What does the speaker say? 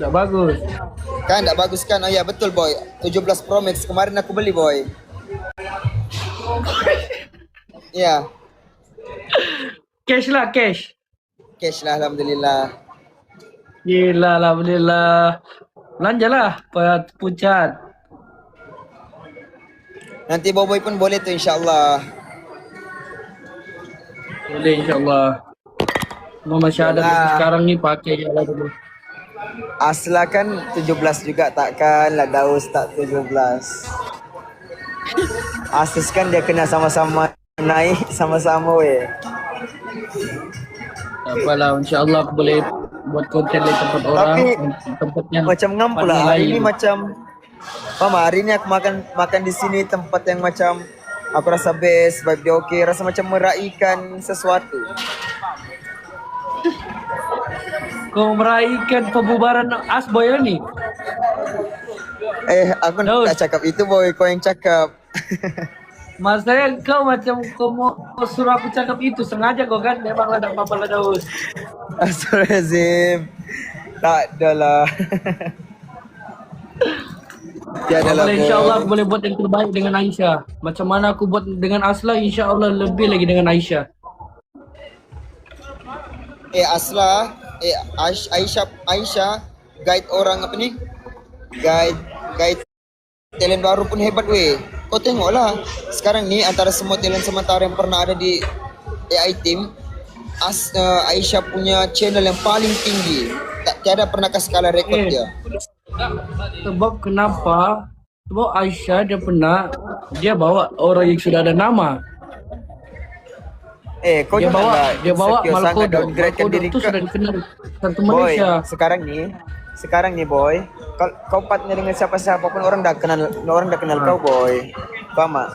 Tak bagus. Kan tak bagus kan? Oh ya betul boy. 17 Pro Max kemarin aku beli boy. Ya, Cash lah, cash. cash lah alhamdulillah. Gila, alhamdulillah. Belanja lah, pucat. Nanti boy pun boleh tuh insyaallah. Boleh insyaAllah. Mama syahadat sekarang ni pakai je lah dulu. Asla kan 17 juga takkan lah Daus tak 17. Asus kan dia kena sama-sama naik sama-sama weh. Tak apalah, insyaAllah aku boleh buat konten di tempat orang. Tapi tempat yang macam ngam tempat pula yang hari lain. ini macam Mama hari ini aku makan di sini tempat yang macam aku rasa best, vibe dia okey, rasa macam meraihkan sesuatu. Kau meraihkan pembubaran Asboy ni? Aku Daus. tak cakap itu boy, kau yang cakap. Maksudnya kau macam kau mau suruh aku cakap itu sengaja kau kan? Memanglah tak apa-apa lah Daus. Astagfirullahaladzim. Tak adalah. Tiada lah Boleh boy. insyaAllah aku boleh buat yang terbaik dengan Aisyah. Macam mana aku buat dengan Asla, insyaAllah lebih lagi dengan Aisyah. Asla, Aisyah guide orang apa ni? Guide talent baru pun hebat weh. Kau tengoklah sekarang ni antara semua talent sementara yang pernah ada di AI team, Aisyah punya channel yang paling tinggi. Tiada pernah kasih kalah rekod dia. Sebab kenapa? Sebab Aisyah dia bawa orang yang sudah ada nama. Kau Dia janganlah bawa insecure sangat Malkodo. downgrade-kan Malkodo diri itu kau. sudah dikenal satu Boy, Malaysia. sekarang nih boy, kau partner dengan siapa-siapa pun orang dah kenal kau boy. Faham tak?